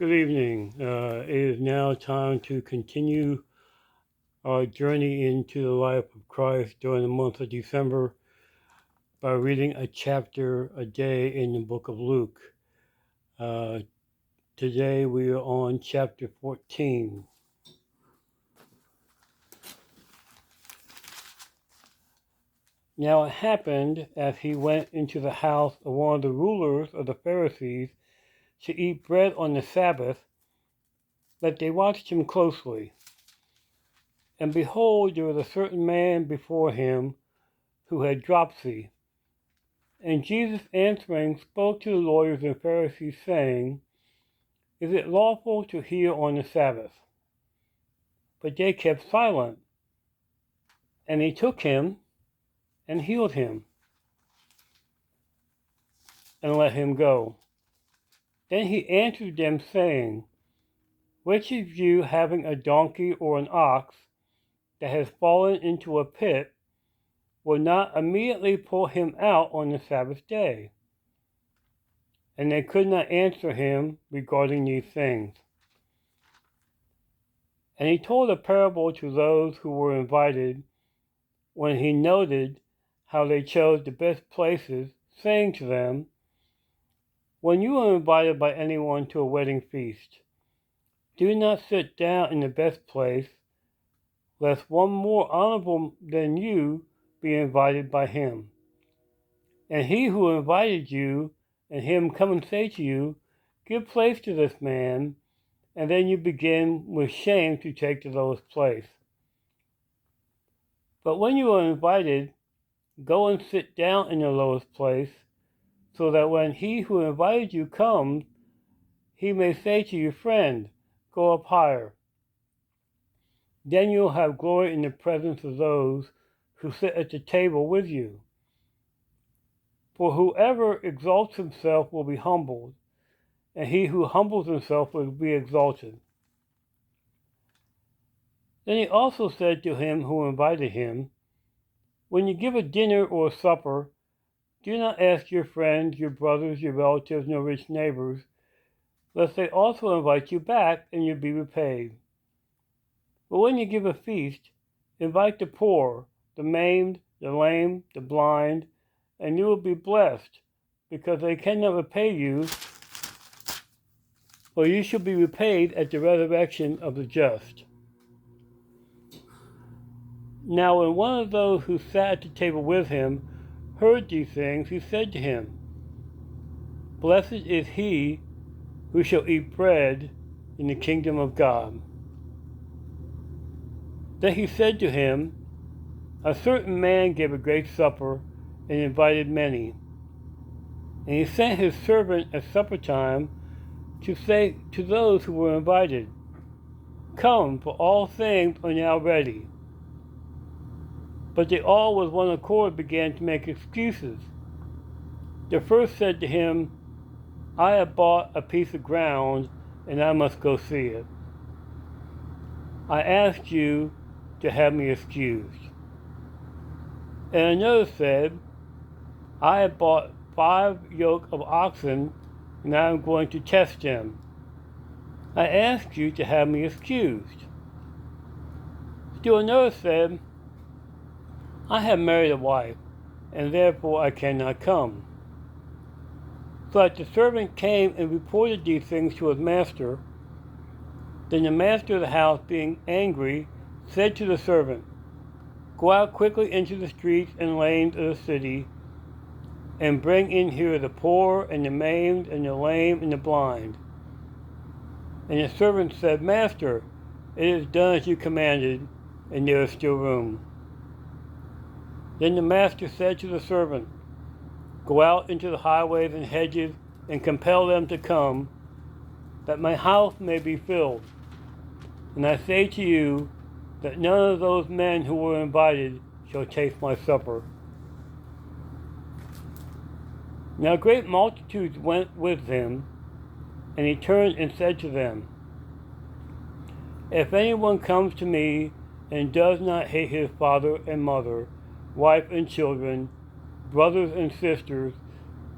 Good evening. It is now time to continue our journey into the life of Christ during the month of December by reading a chapter a day in the book of Luke. Uh, Today we are on chapter 14. Now it happened as he went into the house of one of the rulers of the Pharisees to eat bread on the Sabbath that they watched him closely. And behold, there was a certain man before him who had dropsy. And Jesus answering spoke to the lawyers and Pharisees, saying, Is it lawful to heal on the Sabbath? But they kept silent. And he took him and healed him and let him go. Then he answered them, saying, Which of you, having a donkey or an ox that has fallen into a pit, will not immediately pull him out on the Sabbath day? And they could not answer him regarding these things. And he told a parable to those who were invited, when he noted how they chose the best places, saying to them, When you are invited by anyone to a wedding feast, do not sit down in the best place, lest one more honorable than you be invited by him. And he who invited you and him come and say to you, Give place to this man, and then you begin with shame to take the lowest place. But when you are invited, go and sit down in the lowest place, so that when he who invited you comes, he may say to you, Friend, go up higher. Then you'll have glory in the presence of those who sit at the table with you. For whoever exalts himself will be humbled, and he who humbles himself will be exalted. Then he also said to him who invited him, When you give a dinner or a supper, do not ask your friends, your brothers, your relatives, nor rich neighbors, lest they also invite you back and you be repaid. But when you give a feast, invite the poor, the maimed, the lame, the blind, and you will be blessed, because they cannot repay you, for you shall be repaid at the resurrection of the just. Now when one of those who sat at the table with him heard these things, he said to him, Blessed is he who shall eat bread in the kingdom of God. Then he said to him, A certain man gave a great supper and invited many. And he sent his servant at supper time to say to those who were invited, Come, for all things are now ready. But they all with one accord began to make excuses. The first said to him, I have bought a piece of ground, and I must go see it. I asked you to have me excused. And another said, I have bought 5 yoke of oxen, and I am going to test them. I asked you to have me excused. Still another said, I have married a wife, and therefore I cannot come. So that the servant came and reported these things to his master. Then the master of the house, being angry, said to the servant, Go out quickly into the streets and lanes of the city, and bring in here the poor, and the maimed, and the lame, and the blind. And the servant said, Master, it is done as you commanded, and there is still room. Then the master said to the servant, Go out into the highways and hedges, and compel them to come, that my house may be filled. And I say to you, that none of those men who were invited shall taste my supper. Now great multitudes went with him, and he turned and said to them, If anyone comes to me and does not hate his father and mother, wife and children, brothers and sisters,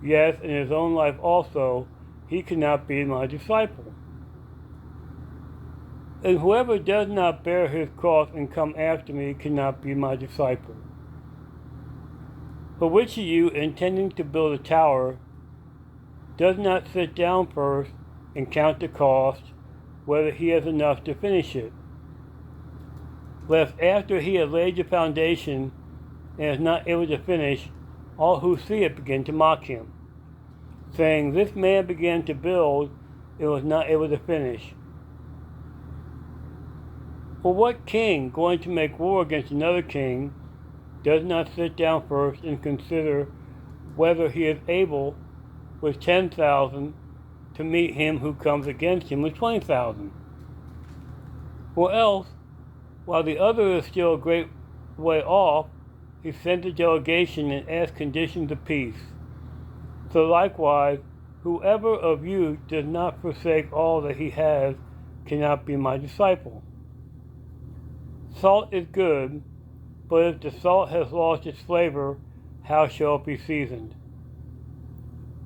yes, and his own life also, he cannot be my disciple. And whoever does not bear his cross and come after me cannot be my disciple. But which of you, intending to build a tower, does not sit down first and count the cost, whether he has enough to finish it? Lest after he has laid the foundation and is not able to finish, all who see it begin to mock him, saying, "This man began to build and was not able to finish." For what king, going to make war against another king, does not sit down first and consider whether he is able with 10,000 to meet him who comes against him with 20,000? Or else, while the other is still a great way off, he sends a delegation and asks conditions of peace. So likewise, whoever of you does not forsake all that he has cannot be my disciple. Salt is good, but if the salt has lost its flavor, how shall it be seasoned?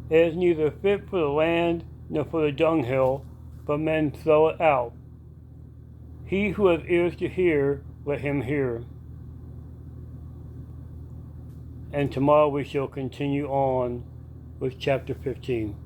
It is neither fit for the land nor for the dunghill, but men throw it out. He who has ears to hear, let him hear. And tomorrow we shall continue on with chapter 15.